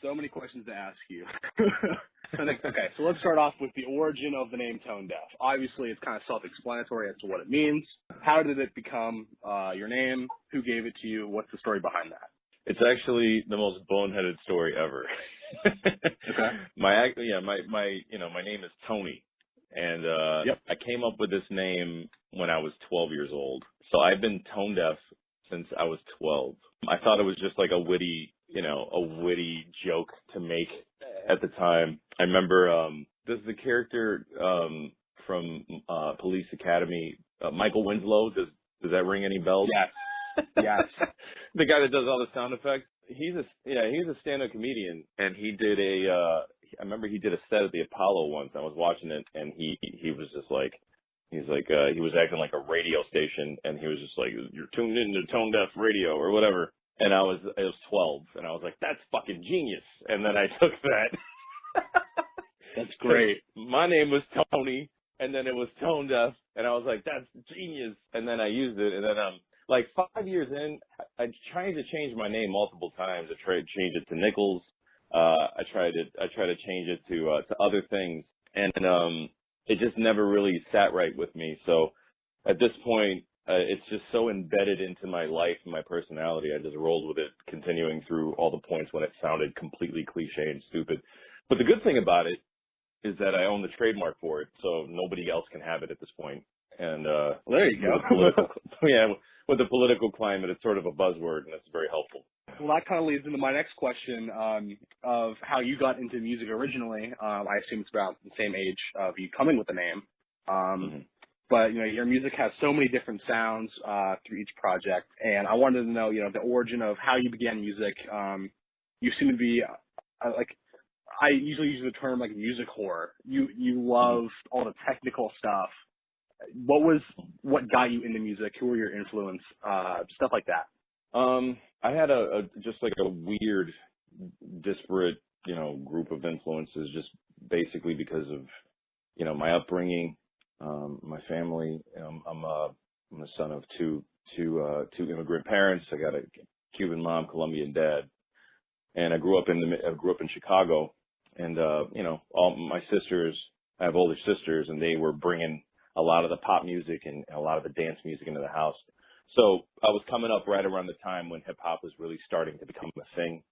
so many questions to ask you. Okay, so let's start off with the origin of the name Tonedeff. Obviously, it's kind of self-explanatory as to what it means. How did it become your name? Who gave it to you? What's the story behind that? It's actually the most boneheaded story ever. Okay. My name is Tony, and I came up with this name when I was 12 years old. So I've been tone deaf since I was 12. I thought it was just like a witty joke to make at the time. I remember does the character from Police Academy, Michael Winslow, does that ring any bells? Yes. Yes. The guy that does all the sound effects. He's a stand-up comedian, and he did I remember he did a set at the Apollo once. I was watching it, and he was just like, he was acting like a radio station, and he was just like, "You're tuned into Tone Deaf Radio," or whatever. And I was 12, and I was like, "That's fucking genius." And then I took that. That's great. My name was Tony, and then it was Tone Deaf, and I was like, "That's genius." And then I used it, and then like 5 years in, I tried to change my name multiple times. I tried to change it to Nichols. I tried to change it to other things, and it just never really sat right with me. So at this point, it's just so embedded into my life and my personality. I just rolled with it, continuing through all the points when it sounded completely cliche and stupid. But the good thing about it is that I own the trademark for it, so nobody else can have it at this point. And well, there you go. With the political climate, it's sort of a buzzword, and it's very helpful. Well, that kind of leads into my next question of how you got into music originally. I assume it's about the same age of you coming with the name. But, your music has so many different sounds through each project, and I wanted to know, the origin of how you began music. You seem to be, I usually use the term, music whore. You love all the technical stuff. What got you into music? Who were your influence? Stuff like that. I had just like a weird, disparate, group of influences, just basically because of, my upbringing, my family. I'm the son of two immigrant parents. I got a Cuban mom, Colombian dad, and I grew up in Chicago, and all my sisters. I have older sisters, and they were bringing a lot of the pop music and a lot of the dance music into the house. So I was coming up right around the time when hip hop was really starting to become a thing,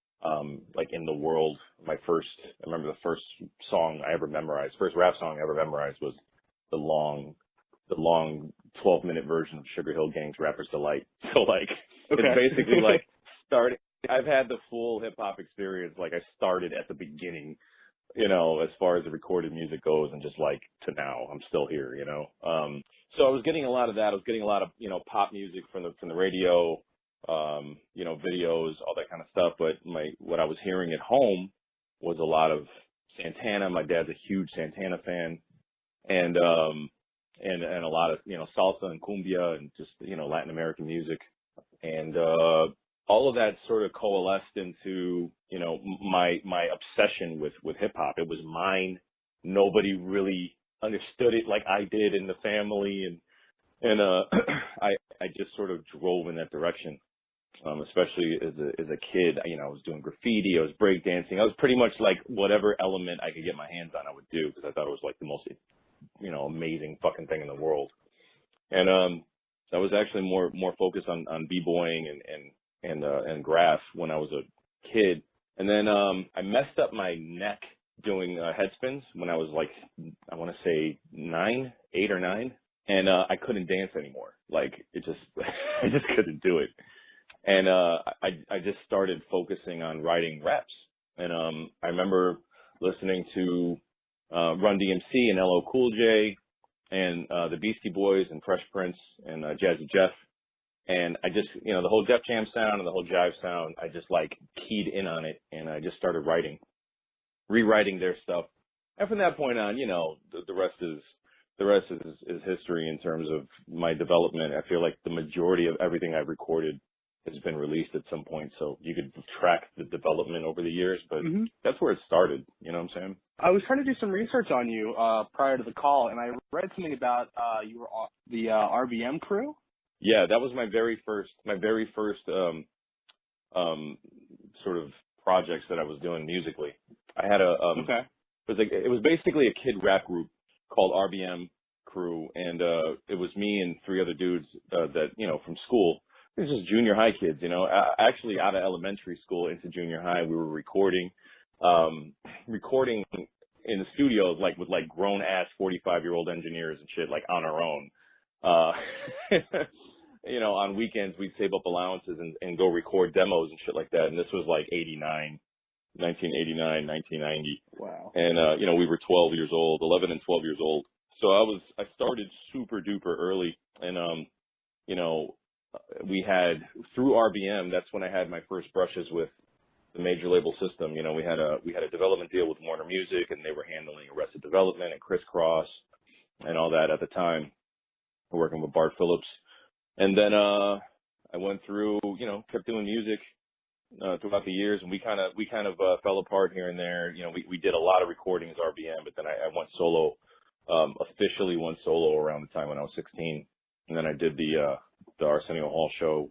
in the world. I remember the first song I ever memorized, first rap song I ever memorized was the long 12-minute version of Sugar Hill Gang's Rapper's Delight. So It's basically starting. I've had the full hip hop experience. I started at the beginning, as far as the recorded music goes, and just to now, I'm still here, So I was getting a lot of that. I was getting a lot of, pop music from the radio, videos, all that kind of stuff. But what I was hearing at home was a lot of Santana. My dad's a huge Santana fan, and a lot of, salsa and cumbia and just, Latin American music. And, all of that sort of coalesced into, my obsession with hip hop. It was mine. Nobody really understood it like I did in the family. And I just sort of drove in that direction. Especially as a kid, I was doing graffiti, I was breakdancing. I was pretty much whatever element I could get my hands on, I would do, because I thought it was the most, amazing fucking thing in the world. And, I was actually more focused on b-boying and graph when I was a kid. And then I messed up my neck doing head spins when I was I want to say 8 or 9, and I couldn't dance anymore. It just I just couldn't do it. And I just started focusing on writing raps. And I remember listening to Run DMC and LL Cool J and the Beastie Boys and Fresh Prince and Jazzy Jeff. And I just, the whole Def Jam sound and the whole jive sound, I just keyed in on it, and I just started rewriting their stuff. And from that point on, the rest is history in terms of my development. I feel like the majority of everything I've recorded has been released at some point, so you could track the development over the years, but that's where it started, you know what I'm saying? I was trying to do some research on you prior to the call, and I read something about you were on the RBM crew. Yeah, that was my very first sort of projects that I was doing musically. I had a Okay. it was basically a kid rap group called RBM Crew, and it was me and 3 other dudes that, you know, from school. It was just junior high kids, you know. Actually, out of elementary school into junior high, we were recording in the studios, like with like grown ass 45-year-old engineers and shit, like on our own. You know, on weekends we'd save up allowances and go record demos and shit like that. And this was like 1989, 1990. Wow. And, you know, we were 12 years old, 11 and 12 years old. So I started super duper early. And, you know, we had, through RBM, that's when I had my first brushes with the major label system. You know, we had a development deal with Warner Music, and they were handling Arrested Development and Crisscross and all that at the time, working with Bart Phillips. And then, I went through, you know, kept doing music, throughout the years, and we kind of fell apart here and there. You know, we did a lot of recordings RBM, but then I went solo, officially went solo around the time when I was 16. And then I did the Arsenio Hall show.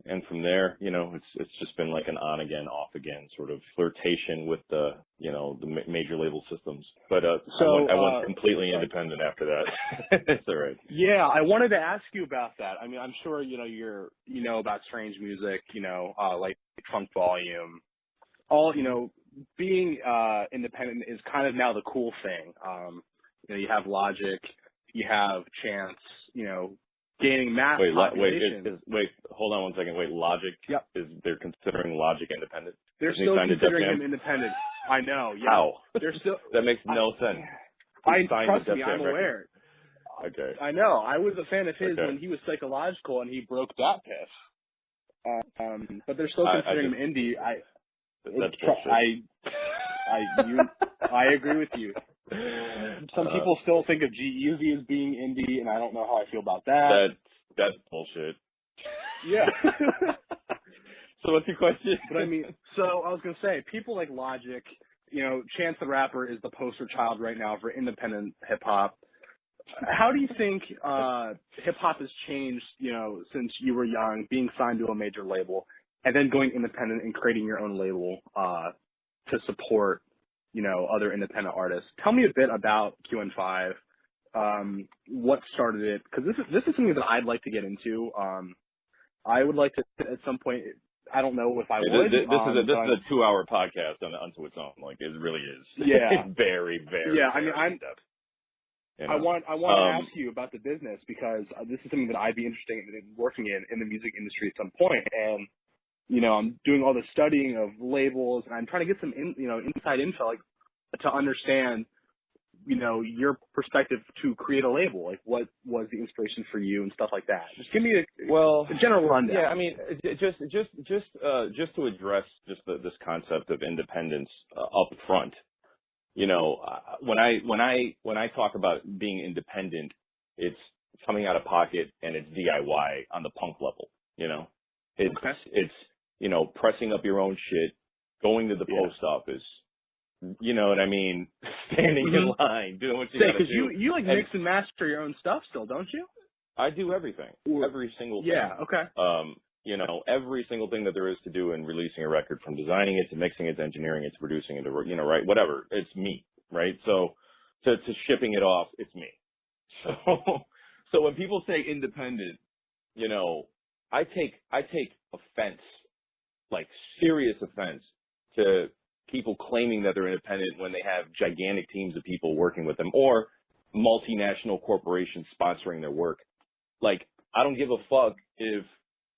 And from there, you know, it's just been like an on again, off again sort of flirtation with the, you know, the major label systems. But, I went completely independent after that. It's all right. Yeah, I wanted to ask you about that. I mean, I'm sure, you know, you know about Strange Music, you know, like Trunk Volume. All, you know, being independent is kind of now the cool thing. You know, you have Logic, you have Chance, you know, gaining mass population. Wait, hold on one second. Wait, Logic? Yep. They're considering Logic independent? They're still considering him independent. I know, yeah. How? They're still. That makes no sense. Trust me, I'm aware. Okay. I know. I was a fan of his when he was Psychological and he broke that piff. But they're still considering him indie. That's bullshit. I agree with you. Some people still think of G-Eazy as being indie, and I don't know how I feel about that. That's bullshit. Yeah. So what's your question? But I mean, so I was going to say, people like Logic, you know, Chance the Rapper is the poster child right now for independent hip-hop. How do you think hip-hop has changed, you know, since you were young, being signed to a major label, and then going independent and creating your own label to support, you know, other independent artists? Tell me a bit about QN5, what started it, because this is something that I'd like to get into. I would like to, at some point, I don't know if I would. This is a 2-hour podcast unto its own. Like, it really is. Yeah. Very, very. Yeah, I mean, in-depth. You know? I want to ask you about the business, because this is something that I'd be interested in working in the music industry at some point. And, you know, I'm doing all this studying of labels, and I'm trying to get some, inside info, like, to understand, you know, your perspective to create a label. Like, what was the inspiration for you and stuff like that? Just give me a general rundown. Yeah, I mean, just to address this concept of independence up front. You know, when I talk about being independent, it's coming out of pocket and it's DIY on the punk level. You know, it's you know, pressing up your own shit, going to the post office. You know what I mean? Standing in line, doing what you gotta do. You like mix and master your own stuff still, don't you? I do everything. Every single thing. Yeah, okay. You know, every single thing that there is to do in releasing a record, from designing it to mixing it to engineering it to producing it to, you know, right, whatever. It's me, right? So to shipping it off, it's me. So when people say independent, you know, I take offense, like serious offense, to people claiming that they're independent when they have gigantic teams of people working with them or multinational corporations sponsoring their work. Like, I don't give a fuck if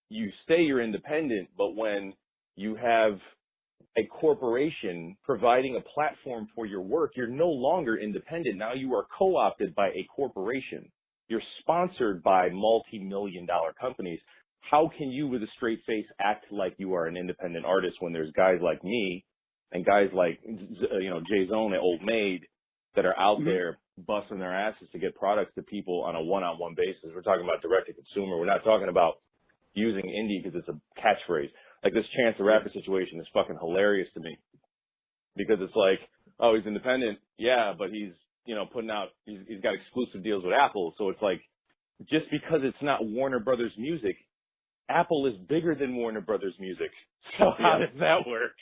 you say you're independent, but when you have a corporation providing a platform for your work, you're no longer independent. Now you are co-opted by a corporation. You're sponsored by multi-million-dollar companies. How can you, with a straight face, act like you are an independent artist when there's guys like me and guys like, you know, Jay Zone and Old Maid that are out there busting their asses to get products to people on a one-on-one basis? We're talking about direct-to-consumer. We're not talking about using indie because it's a catchphrase. Like, this Chance the Rapper situation is fucking hilarious to me, because it's like, oh, he's independent. Yeah, but he's, you know, putting out, he's got exclusive deals with Apple. So it's like, just because it's not Warner Brothers music Apple is bigger than Warner Brothers Music. So how does that work?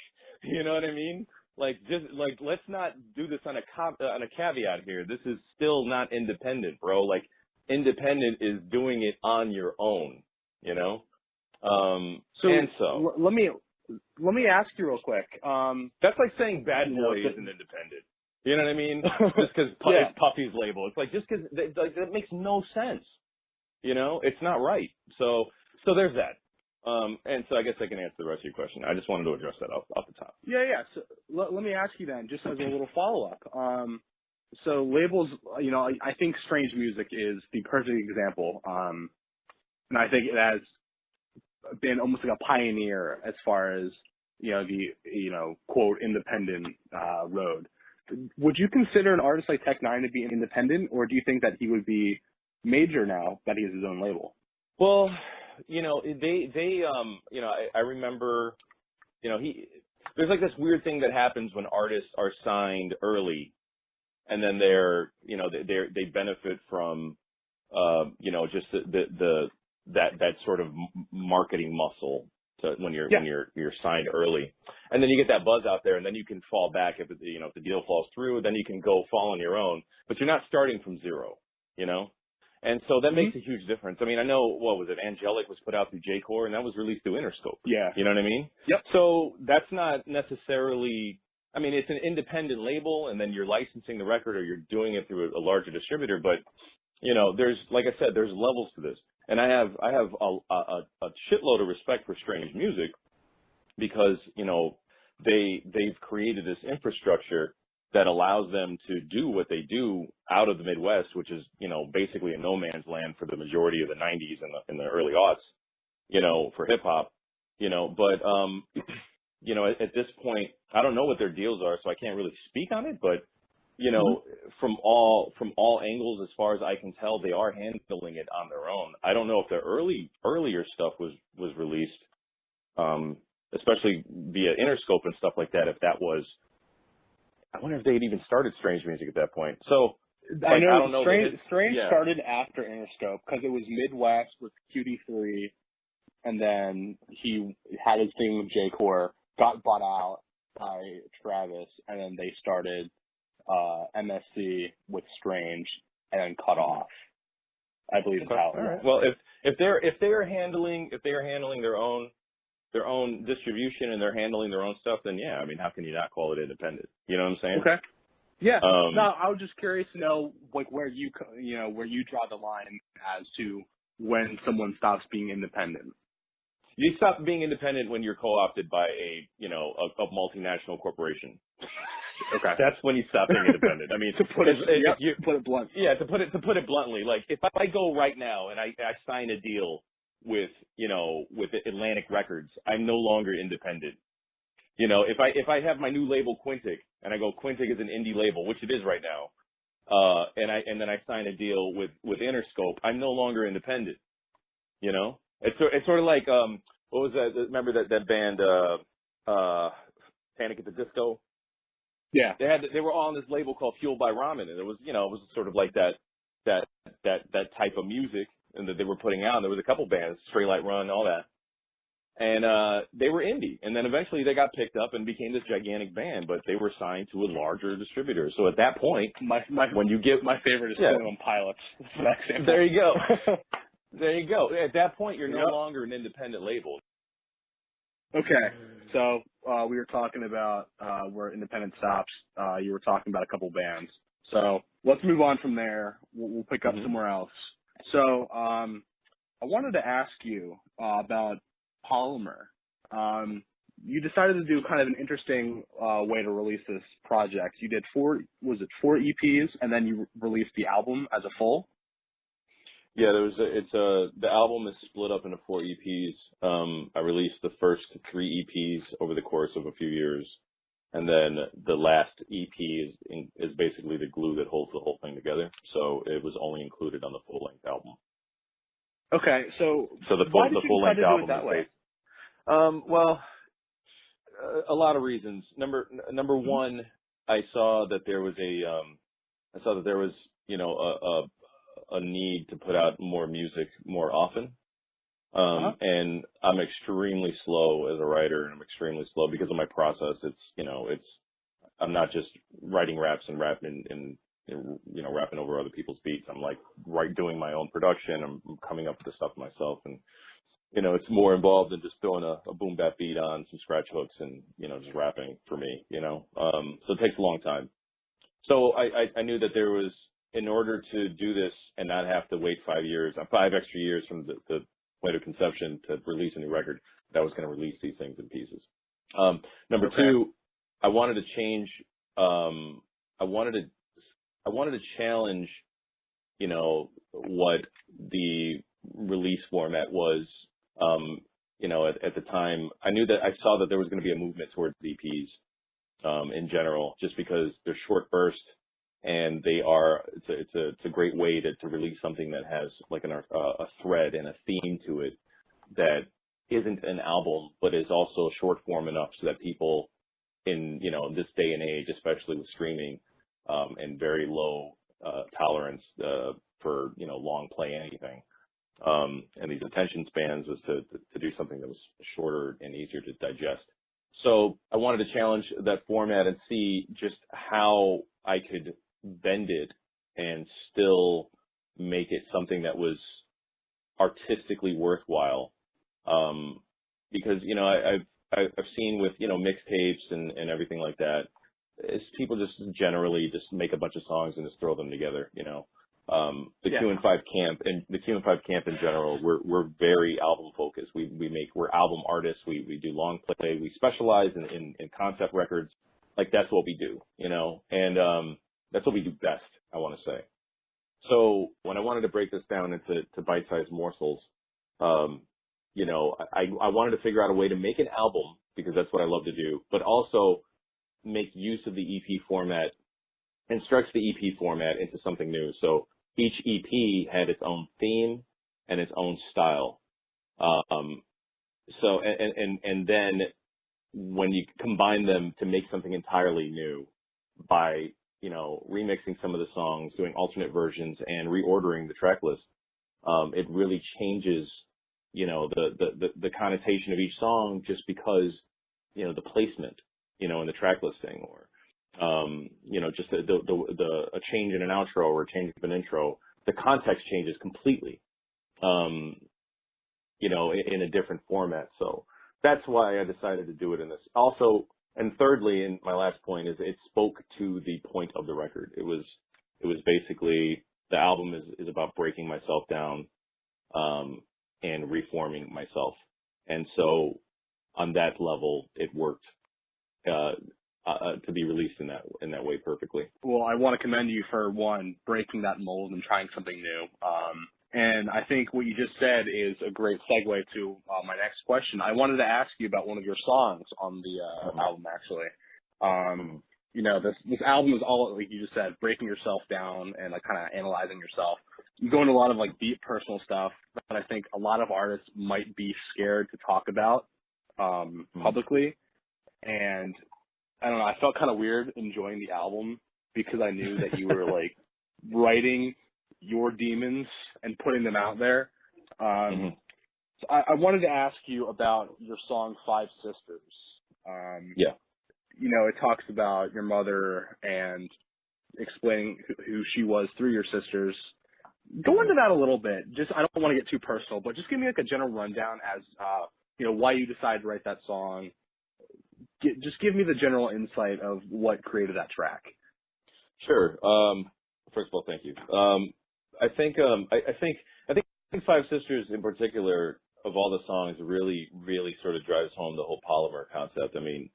You know what I mean? Like, just like, let's not do this on a caveat here. This is still not independent, bro. Like, independent is doing it on your own, you know? Let me ask you real quick. That's like saying Bad Boy isn't independent. You know what I mean? Just because it's Puffy's label. It's like, just because that makes no sense. You know, it's not right. So there's that. And so I guess I can answer the rest of your question. I just wanted to address that off the top. Yeah. So let me ask you then, just as a little follow-up. So labels, you know, I think Strange Music is the perfect example. And I think it has been almost like a pioneer as far as, you know, the, you know, quote, independent road. Would you consider an artist like Tech-9 to be independent, or do you think that he would be major now that he has his own label? Well, you know, you know, I remember, you know, there's like this weird thing that happens when artists are signed early, and then they're, you know, they benefit from, you know, just that sort of marketing muscle when you're signed early, and then you get that buzz out there, and then you can fall back if the deal falls through, then you can fall on your own, but you're not starting from zero, you know. And so that makes a huge difference. I mean, I know, what was it, Angelic was put out through J-Core, and that was released through Interscope. Yeah. You know what I mean? Yep. So that's not necessarily, I mean, it's an independent label, and then you're licensing the record or you're doing it through a larger distributor, but, you know, there's, like I said, there's levels to this. And I have a shitload of respect for Strange Music because, you know, they've created this infrastructure that allows them to do what they do out of the Midwest, which is, you know, basically a no man's land for the majority of the 90s and the early aughts, you know, for hip hop, you know, but, you know, at this point, I don't know what their deals are, so I can't really speak on it, but, you know, from all angles, as far as I can tell, they are handling it on their own. I don't know if the earlier stuff was released, especially via Interscope and stuff like that, if that was, I wonder if they had even started Strange Music at that point. So I don't know. Strange started after Interscope because it was Midwest with QD3, and then he had his thing with J-Core, got bought out by Travis, and then they started MSC with Strange, and then cut off. I believe that's how it went. Well, if they're handling their own distribution and they're handling their own stuff, then yeah, I mean, how can you not call it independent? You know what I'm saying? Okay. Yeah. No, I was just curious to know, like, where you draw the line as to when someone stops being independent. You stop being independent when you're co-opted by a multinational corporation. Okay. That's when you stop being independent. I mean, to put it bluntly. Yeah, to put it bluntly, like if I go right now and I sign a deal with Atlantic Records, I'm no longer independent. You know, if I have my new label Quintic and I go, Quintic is an indie label, which it is right now, and then I sign a deal with Interscope, I'm no longer independent. You know, it's sort of like what was that? Remember that band Panic at the Disco? Yeah, they were all on this label called Fueled by Ramen, and it was sort of like that type of music and that they were putting out. And there was a couple bands, Straight Light Run, all that. And they were indie. And then eventually they got picked up and became this gigantic band, but they were signed to a larger distributor. So at that point, when you get... My favorite is Cinnamon Pilots. There you go. There you go. At that point, you're no longer an independent label. Okay. So we were talking about where independent stops. You were talking about a couple bands. So let's move on from there. We'll pick up somewhere else. So I wanted to ask you about Polymer. You decided to do kind of an interesting way to release this project. You did four EPs, and then you released the album as a full? Yeah, the album is split up into 4 EPs. I released the first 3 EPs over the course of a few years, and then the last EP is basically the glue that holds the whole thing together. So it was only included on the full-length album. Okay, so the full-length album that way? Well, a lot of reasons. Number one, I saw that there was a need to put out more music more often. And I'm extremely slow as a writer, and I'm extremely slow because of my process. I'm not just writing raps and rapping rapping over other people's beats. I'm like doing my own production. I'm coming up with the stuff myself, and it's more involved than just throwing a boom bap beat on some scratch hooks and just rapping for me. So it takes a long time. So I knew that there was, in order to do this and not have to wait 5 extra years from the point of conception to release a new record, that I was going to release these things in pieces. Number two, I wanted to change. I wanted to challenge, what the release format was. At the time, I saw that there was going to be a movement towards EPs in general, just because they're short burst, and it's a great way to release something that has like a thread and a theme to it that isn't an album, but is also short form enough so that people in this day and age, especially with streaming and very low tolerance for long play anything, and these attention spans, was to do something that was shorter and easier to digest. So I wanted to challenge that format and see just how I could bend it and still make it something that was artistically worthwhile. Because I've seen with mixtapes and everything like that, is people just generally just make a bunch of songs and just throw them together. The Q&5 camp and the Q&5 camp in general, we're very album focused. We're album artists. We do long play. We specialize in concept records. Like, that's what we do, and that's what we do best, I want to say. So when I wanted to break this down into bite-sized morsels, I wanted to figure out a way to make an album, because that's what I love to do, but also make use of the EP format and stretch the EP format into something new. So each EP had its own theme and its own style. And then when you combine them to make something entirely new by, remixing some of the songs, doing alternate versions, and reordering the track list, it really changes, the connotation of each song, just because, the placement, in the track listing, or, just a change in an outro or a change of an intro, the context changes completely, in a different format. So that's why I decided to do it in this. Also, and thirdly, and my last point, is it spoke to the point of the record. It was basically, the album is about breaking myself down, and reforming myself. And so on that level, it worked, to be released in that way perfectly. Well, I want to commend you for, one, breaking that mold and trying something new. And I think what you just said is a great segue to my next question. I wanted to ask you about one of your songs on the album, actually. This album is all, like you just said, breaking yourself down and like kind of analyzing yourself. You go into a lot of like deep personal stuff that I think a lot of artists might be scared to talk about publicly. And I don't know, I felt kind of weird enjoying the album because I knew that you were like writing your demons and putting them out there. So I wanted to ask you about your song Five Sisters. It talks about your mother and explaining who she was through your sisters. Go into that a little bit. I don't want to get too personal, but just give me like a general rundown as, why you decided to write that song. Just give me the general insight of what created that track. Sure. First of all, thank you. I think Five Sisters in particular, of all the songs, really, really sort of drives home the whole polymer concept. I mean,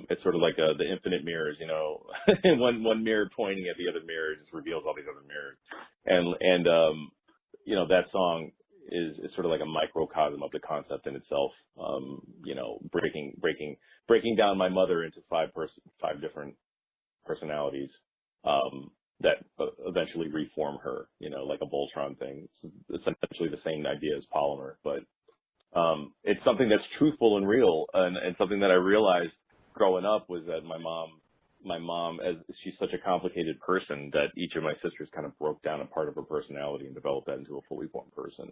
it's sort of like the infinite mirrors, one mirror pointing at the other mirror just reveals all these other mirrors. And that song is sort of like a microcosm of the concept in itself. Breaking down my mother into five different personalities, that eventually reform her, like a Voltron thing. It's essentially the same idea as polymer, but it's something that's truthful and real, and something that I realized growing up was that my mom, as she's such a complicated person, that each of my sisters kind of broke down a part of her personality and developed that into a fully formed person,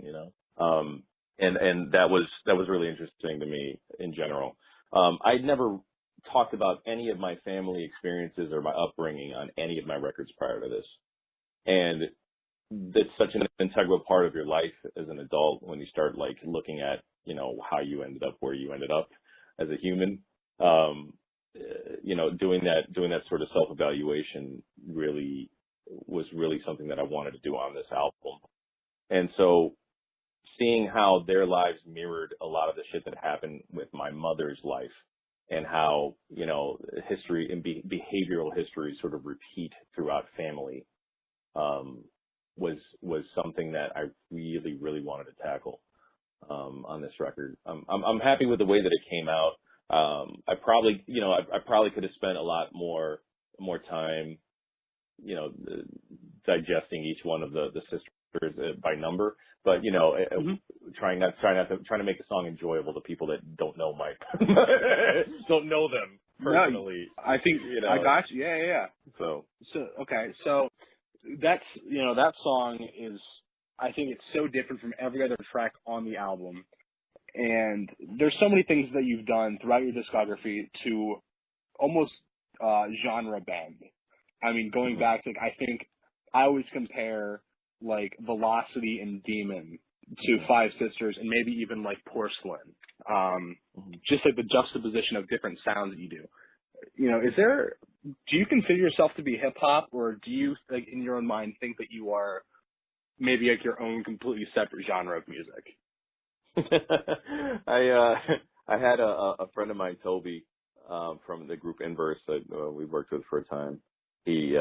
And that was really interesting to me in general. I'd never talked about any of my family experiences or my upbringing on any of my records prior to this. And that's such an integral part of your life as an adult when you start like looking at, you know, how you ended up where you ended up as a human. You know, doing that sort of self-evaluation was really something that I wanted to do on this album. And so seeing how their lives mirrored a lot of the shit that happened with my mother's life, and how, you know, history and behavioral history sort of repeat throughout family, was something that I really, really wanted to tackle on this record. I'm happy with the way that it came out. I probably could have spent a lot more time, you know, digesting each one of the sisters by number, but you know, trying to make the song enjoyable to people that don't know don't know them personally. No, I think, you know, I got you. Yeah. So okay, so that's, you know, that song is, I think it's so different from every other track on the album. And there's so many things that you've done throughout your discography to almost genre bend. I mean, going back to, I think I always compare like Velocity and Demon to Five Sisters, and maybe even like Porcelain. Just like the juxtaposition of different sounds that you do. You know, do you consider yourself to be hip hop, or do you, like, in your own mind, think that you are maybe like your own completely separate genre of music? I had a friend of mine, Toby, from the group Inverse that we worked with for a time. He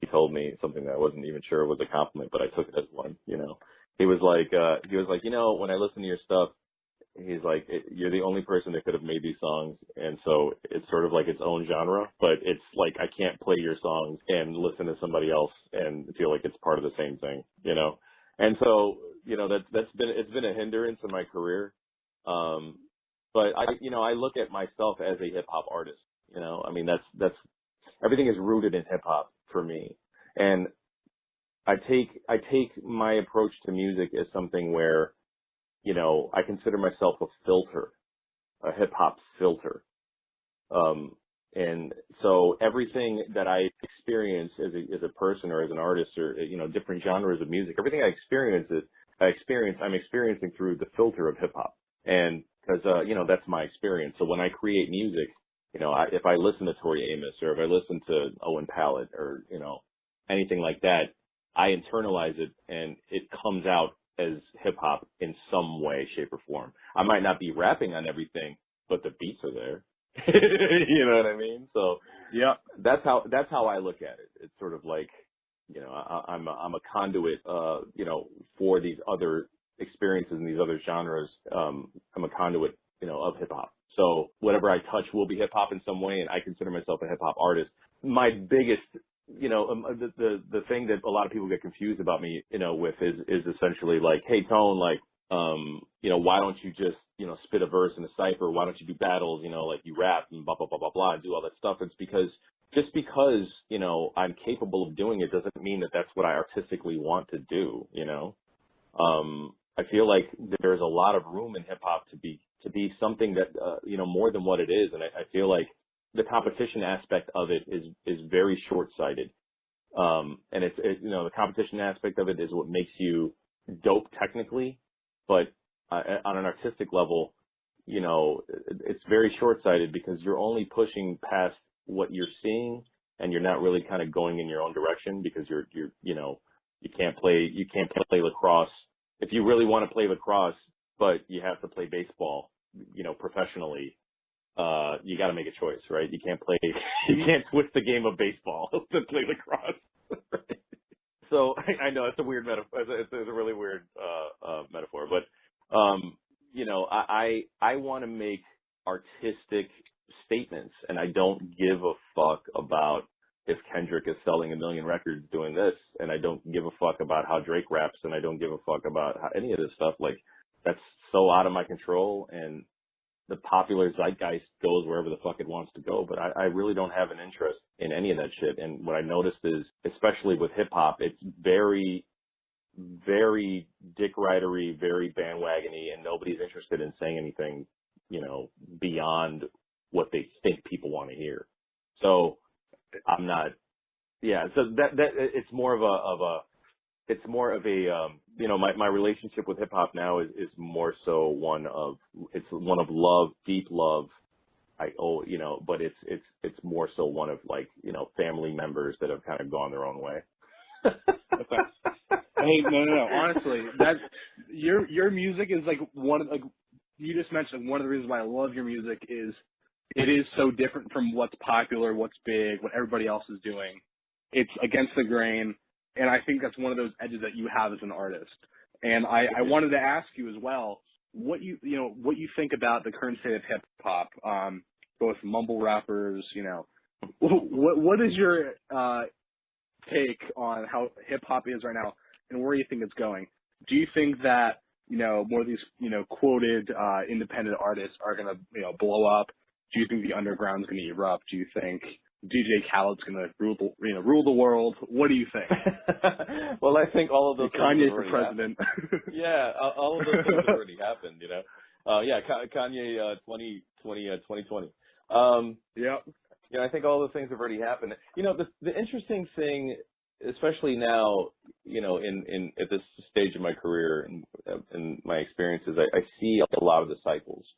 told me something that I wasn't even sure was a compliment, but I took it as one. You know, he was like, you know, when I listen to your stuff, he's like, you're the only person that could have made these songs, and so it's sort of like its own genre. But it's like I can't play your songs and listen to somebody else and feel like it's part of the same thing. You know, and so, you know, it's been a hindrance in my career. But I look at myself as a hip hop artist. You know, I mean, that's everything is rooted in hip hop for me. And I take my approach to music as something where, you know, I consider myself a filter, a hip hop filter. And so everything that I experience as a person or as an artist, or, you know, different genres of music, everything I'm experiencing through the filter of hip hop. And because, you know, that's my experience. So when I create music, you know, if I listen to Tori Amos, or if I listen to Owen Pallett, or, you know, anything like that, I internalize it and it comes out as hip hop in some way, shape, or form. I might not be rapping on everything, but the beats are there. You know what I mean? So yeah, that's how I look at it. It's sort of like, you know, I'm a conduit, you know, for these other experiences and these other genres. I'm a conduit, you know, of hip hop. So whatever I touch will be hip hop in some way, and I consider myself a hip hop artist. My biggest, you know, the thing that a lot of people get confused about me, you know, with is essentially like, hey, Tone, like, you know, why don't you just, you know, spit a verse in a cypher? Why don't you do battles? You know, like you rap and blah, blah, blah, blah, blah, and do all that stuff. It's because, you know, I'm capable of doing it doesn't mean that that's what I artistically want to do, you know? I feel like there's a lot of room in hip hop to be something that, you know, more than what it is. And I feel like the competition aspect of it is very short-sighted. And you know, the competition aspect of it is what makes you dope technically, but on an artistic level, you know, it's very short-sighted because you're only pushing past what you're seeing, and you're not really kind of going in your own direction because you're you know, you can't play lacrosse if you really want to play lacrosse, but you have to play baseball, you know, professionally. You got to make a choice, right? You can't switch the game of baseball to play lacrosse. So I know it's a weird metaphor. It's a really weird metaphor, but you know, I want to make artistic statements, and I don't give a fuck about if Kendrick is selling 1 million records doing this, and I don't give a fuck about how Drake raps, and I don't give a fuck about how any of this stuff. Like, that's so out of my control, and the popular zeitgeist goes wherever the fuck it wants to go. But I really don't have an interest in any of that shit. And what I noticed is, especially with hip hop, it's very, very dick ridery, very bandwagony, and nobody's interested in saying anything, beyond what they think people want to hear. So I'm not, so that it's more of a my relationship with hip hop now is more so one of love, deep love. But it's more so one of family members that have kind of gone their own way. Okay. Hey, no. Honestly, your music is you just mentioned one of the reasons why I love your music is it is so different from what's popular, what's big, what everybody else is doing. It's against the grain, and I think that's one of those edges that you have as an artist. And I wanted to ask you as well what you think about the current state of hip hop, both mumble rappers. What is your take on how hip hop is right now, and where you think it's going? Do you think that more of these quoted independent artists are gonna blow up? Do you think the underground's gonna erupt? Do you think DJ Khaled's gonna rule the world? What do you think? Well, I think all of those Kanye for president. Yeah, all of those things have already happened. Kanye 2020. Yep. Yeah, I think all those things have already happened. The interesting thing, especially now, in at this stage of my career and my experiences, I see a lot of the cycles.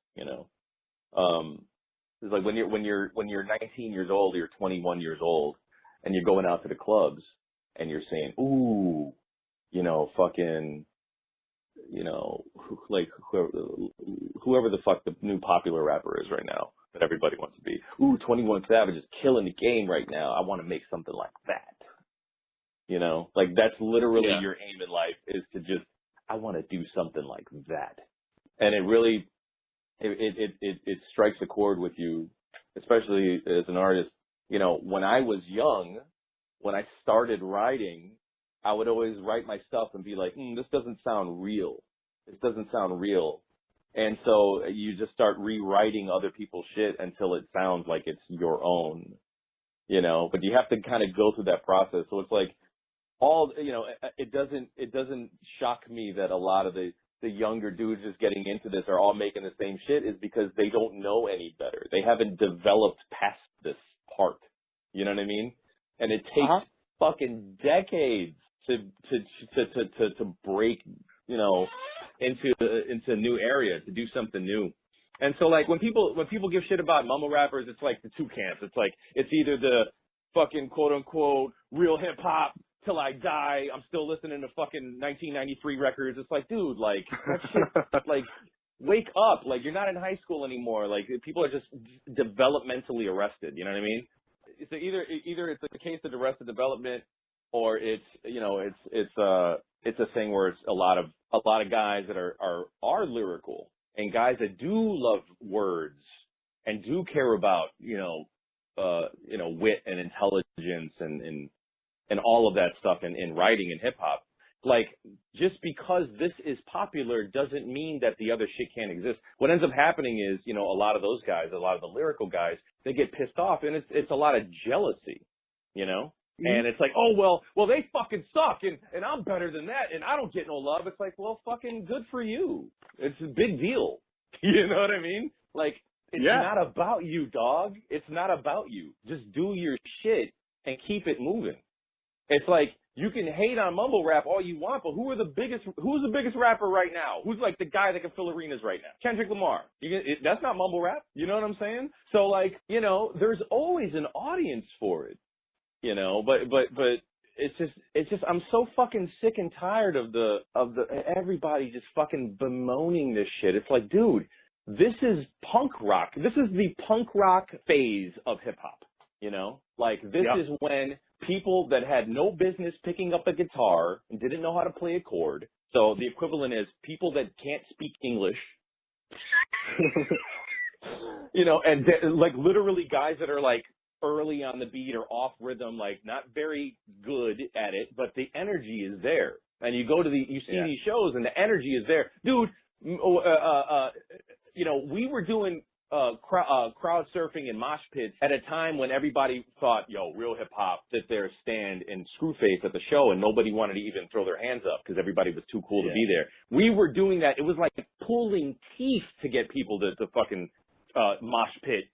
It's like when you're 19 years old, or you're 21 years old, and you're going out to the clubs and you're saying, ooh, fucking, whoever the fuck the new popular rapper is right now that everybody wants to be. Ooh, 21 Savage is killing the game right now. I want to make something like that. That's literally your aim in life, is to just, I want to do something like that. And it really, it strikes a chord with you, especially as an artist. When I was young, when I started writing, I would always write my stuff and be like, this doesn't sound real. This doesn't sound real. And so you just start rewriting other people's shit until it sounds like it's your own, but you have to kind of go through that process. So it's like it doesn't shock me that a lot of the younger dudes just getting into this are all making the same shit, is because they don't know any better. They haven't developed past this part. You know what I mean? And it takes fucking decades to break, into a new area, to do something new. And so when people give shit about mumble rappers, it's like the two camps. It's like, it's either the fucking quote unquote real hip hop till I die, I'm still listening to fucking 1993 records. It's like, dude, that shit, wake up. You're not in high school anymore. People are just developmentally arrested. You know what I mean? So either it's a case of arrested development, or it's a thing where it's a lot of guys that are lyrical, and guys that do love words and do care about wit and intelligence and all of that stuff in writing and hip hop. Just because this is popular doesn't mean that the other shit can't exist. What ends up happening is, a lot of those guys, a lot of the lyrical guys, they get pissed off, and it's a lot of jealousy, Mm-hmm. And it's like, oh, well, they fucking suck, and I'm better than that, and I don't get no love. It's like, well, fucking good for you. It's a big deal. You know what I mean? It's not about you, dog. It's not about you. Just do your shit and keep it moving. It's like, you can hate on mumble rap all you want, but who's the biggest rapper right now? Who's the guy that can fill arenas right now? Kendrick Lamar. That's not mumble rap. You know what I'm saying? So there's always an audience for it. But it's just I'm so fucking sick and tired of the everybody just fucking bemoaning this shit. It's like, dude, this is punk rock. This is the punk rock phase of hip hop. This is when people that had no business picking up a guitar and didn't know how to play a chord. So the equivalent is people that can't speak English. And literally guys that are early on the beat or off rhythm, not very good at it, but the energy is there. And you go to you see these shows and the energy is there. Dude, we were doing crowd surfing and mosh pits at a time when everybody thought, yo, real hip hop, sit there, stand and screw face at the show, and nobody wanted to even throw their hands up because everybody was too cool to be there. We were doing that. It was like pulling teeth to get people to fucking mosh pit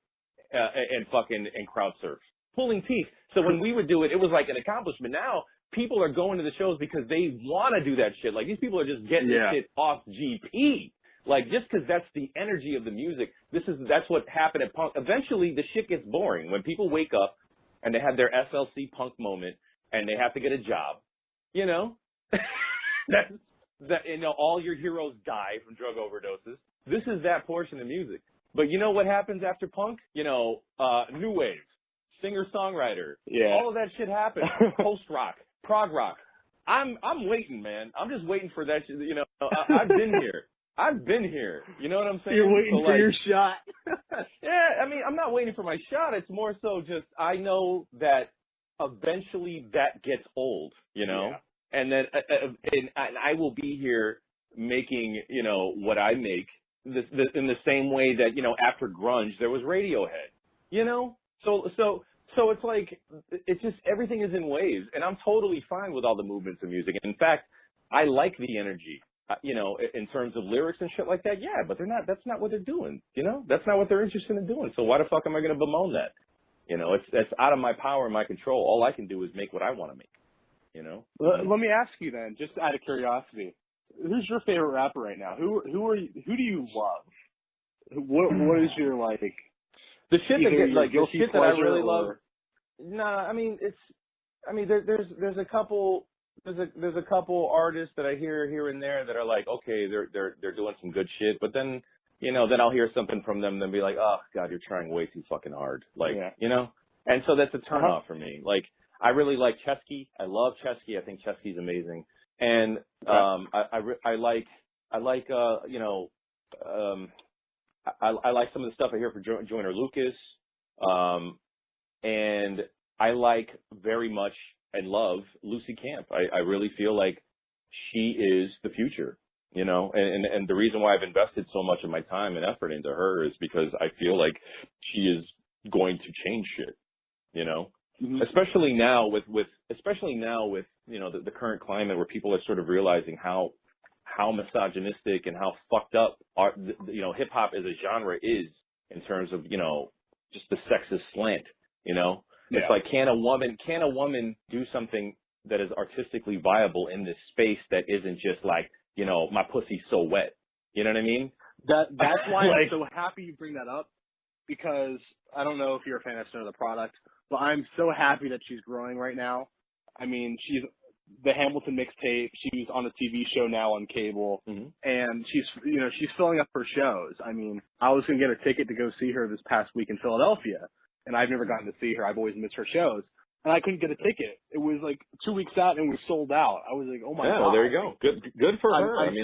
and crowd surf. Pulling teeth. So when we would do it, it was like an accomplishment. Now people are going to the shows because they want to do that shit. Like, these people are just getting this shit off GP. Like, just because that's the energy of the music, that's what happened at punk. Eventually, the shit gets boring when people wake up and they have their SLC punk moment and they have to get a job. You know, all your heroes die from drug overdoses. This is that portion of music. But you know what happens after punk? You know, new wave, singer-songwriter. All of that shit happens. Post-rock, prog rock. I'm waiting, man. I'm just waiting for that shit. You know, I've been here. I've been here. You know what I'm saying? You're waiting for your shot. Yeah, I mean, I'm not waiting for my shot. It's more so just I know that eventually that gets old, you know? Yeah. And then and I will be here making, you know, what I make in the same way that, you know, after grunge, there was Radiohead, you know? So it's like, it's just, everything is in waves, and I'm totally fine with all the movements of music. In fact, I like the energy. You know, in terms of lyrics and shit like that, yeah, but that's not what they're doing, you know? That's not what they're interested in doing. So why the fuck am I going to bemoan that? You know, it's out of my power and my control. All I can do is make what I want to make, you know? Let me ask you then, just out of curiosity, who's your favorite rapper right now? Who do you love? What is your, like, the shit that gets, like, the shit that I really love? Nah, I mean, there's a couple. There's a couple artists that I hear here and there that are like, okay, they're doing some good shit, but then, you know, then I'll hear something from them and be like, oh God, you're trying way too fucking hard. Like, you know? And so that's a turn off for me. Like, I really like Chesky. I love Chesky. I think Chesky's amazing. And, I like, you know, I like some of the stuff I hear from Joyner Lucas. And I like very much and love Lucy Camp. I really feel like she is the future, you know, and the reason why I've invested so much of my time and effort into her is because I feel like she is going to change shit, you know, especially now with, you know, the current climate where people are sort of realizing how misogynistic and how fucked up you know, hip hop as a genre is in terms of, you know, just the sexist slant, you know. It's like, can a woman do something that is artistically viable in this space that isn't just like, you know, my pussy's so wet. You know what I mean? That's why I'm so happy you bring that up, because I don't know if you're a fan of the product, but I'm so happy that she's growing right now. I mean, she's the Hamilton mixtape. She's on a TV show now on cable, and she's filling up her shows. I mean, I was going to get a ticket to go see her this past week in Philadelphia. And I've never gotten to see her. I've always missed her shows. And I couldn't get a ticket. It was like 2 weeks out and we sold out. I was like, oh my God. Well, there you go. Good for her. I mean,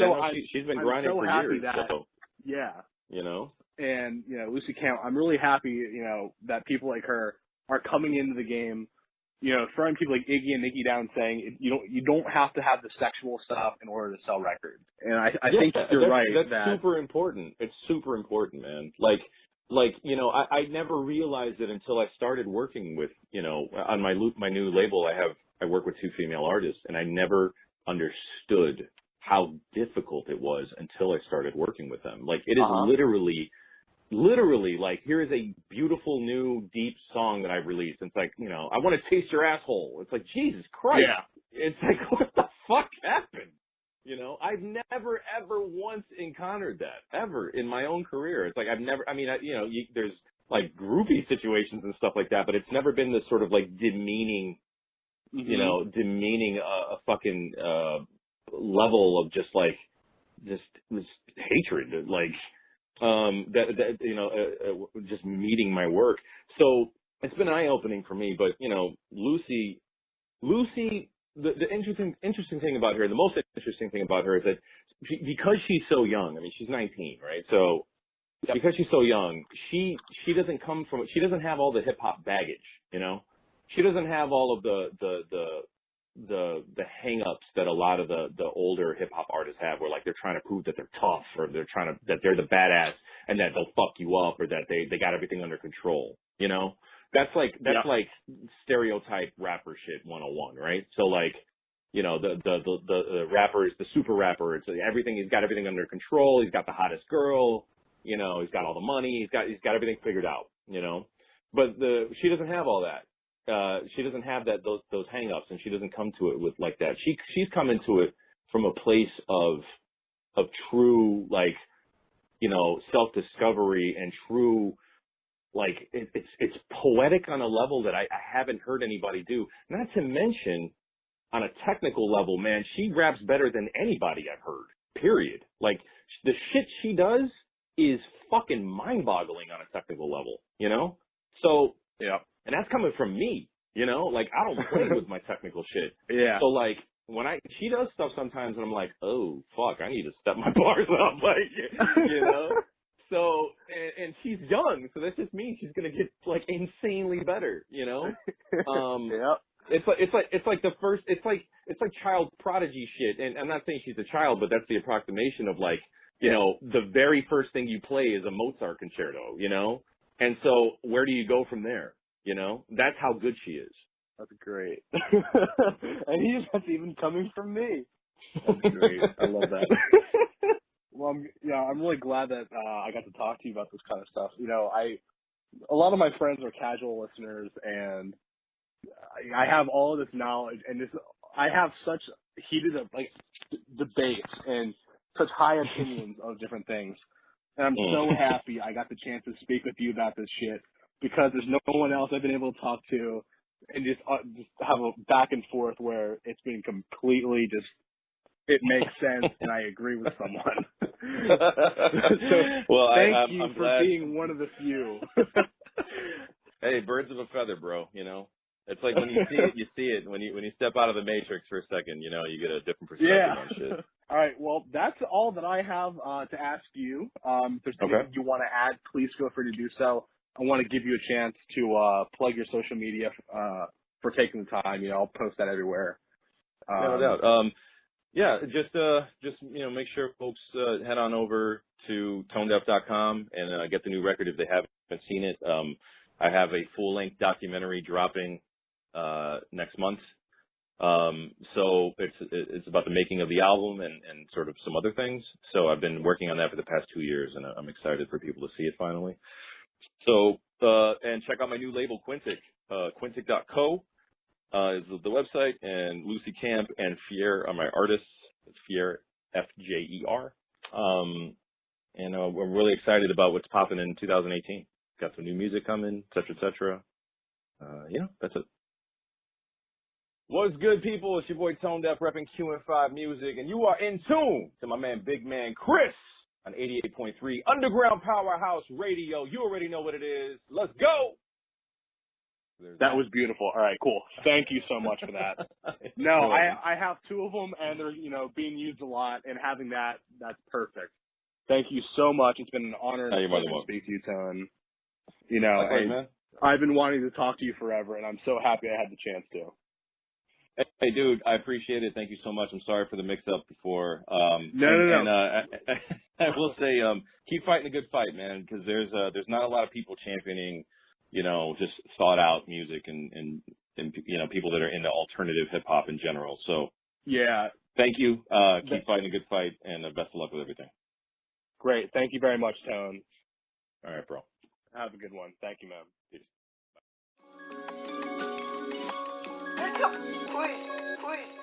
she's been grinding for years. So, yeah. You know? And, you know, Lucy Camp, I'm really happy, you know, that people like her are coming into the game, you know, throwing people like Iggy and Nicki down, saying you don't have to have the sexual stuff in order to sell records. And I think you're right. That's super important. It's super important, man. Like, you know, I never realized it until I started working with, you know, on my new label, I work with 2 female artists, and I never understood how difficult it was until I started working with them. Like, it is literally like, here is a beautiful new deep song that I've released. It's like, you know, I want to taste your asshole. It's like, Jesus Christ. Yeah. It's like, what the fuck happened? You know, I've never, ever once encountered that, ever, in my own career. It's like, there's, like, groupie situations and stuff like that, but it's never been this sort of, like, demeaning a fucking level of just this hatred, like, just meeting my work. So it's been eye-opening for me, but, you know, Lucy, the interesting thing about her, the most interesting thing about her is that because she's so young, I mean, she's 19, right? So because she's so young, she doesn't have all the hip hop baggage, you know? She doesn't have all of the hang-ups that a lot of the older hip hop artists have, where like they're trying to prove that they're tough or that they're the badass. and that they'll fuck you up or that they got everything under control. You know, that's like stereotype rapper shit 101, right? So like, you know, the rapper is the super rapper. It's everything. He's got everything under control. He's got the hottest girl. You know, he's got all the money. He's got everything figured out. You know, but she doesn't have all that. She doesn't have those hang-ups, and she doesn't come to it with like that. She's come into it from a place of true, like, you know, self-discovery and true, like, it's poetic on a level that I haven't heard anybody do. Not to mention, on a technical level, man, she raps better than anybody I've heard, period. Like, the shit she does is fucking mind-boggling on a technical level, you know? So, yeah. And that's coming from me, you know? Like, I don't play with my technical shit. Yeah. So, like, she does stuff sometimes and I'm like, oh, fuck, I need to step my bars up, like, you know? So, and she's young, so that just means she's gonna get, like, insanely better, you know? Yeah. It's like child prodigy shit, and I'm not saying she's a child, but that's the approximation of, like, you know, the very first thing you play is a Mozart concerto, you know? And so where do you go from there? You know? That's how good she is. That's great. And that's even coming from me. That's great. I love that. Well, I'm really glad that I got to talk to you about this kind of stuff. You know, a lot of my friends are casual listeners, and I have all of this knowledge, and I have such heated debates and such high opinions of different things. And I'm so happy I got the chance to speak with you about this shit, because there's no one else I've been able to talk to and just have a back and forth where it's been completely just, it makes sense and I agree with someone. So well, thank you for being one of the few. Hey, birds of a feather, bro, you know? It's like when you see it, you see it. When you step out of the matrix for a second, you know, you get a different perspective on shit. All right, well, that's all that I have to ask you. If there's anything you want to add, please feel free to do so. I want to give you a chance to plug your social media for taking the time. You know, I'll post that everywhere. No doubt. Yeah, just you know, make sure folks head on over to tonedeff.com and get the new record if they haven't seen it. I have a full-length documentary dropping next month. So it's about the making of the album and sort of some other things. So I've been working on that for the past 2 years, and I'm excited for people to see it finally. So, and check out my new label, Quintic. Quintic.co is the website, and Lucy Camp and Fier are my artists. It's Fier, F-J-E-R. And I'm really excited about what's popping in 2018. Got some new music coming, et cetera, et cetera. Yeah, that's it. What's good, people? It's your boy Tonedeff repping QN5 Music, and you are in tune to my man, Big Man Chris, on 88.3 Underground Powerhouse Radio. You already know what it is. Let's go! That was beautiful. All right, cool. Thank you so much for that. No, I have 2 of them, and they're, you know, being used a lot, and having that's perfect. Thank you so much. It's been an honor to speak to you, Tone. You know, man. I've been wanting to talk to you forever, and I'm so happy I had the chance to. Hey, dude, I appreciate it. Thank you so much. I'm sorry for the mix-up before. No. I will say, keep fighting a good fight, man, because there's not a lot of people championing, you know, just thought-out music and you know, people that are into alternative hip-hop in general. So, yeah. Thank you. Keep fighting a good fight, and best of luck with everything. Great. Thank you very much, Tone. All right, bro. Have a good one. Thank you, man. Peace. Please.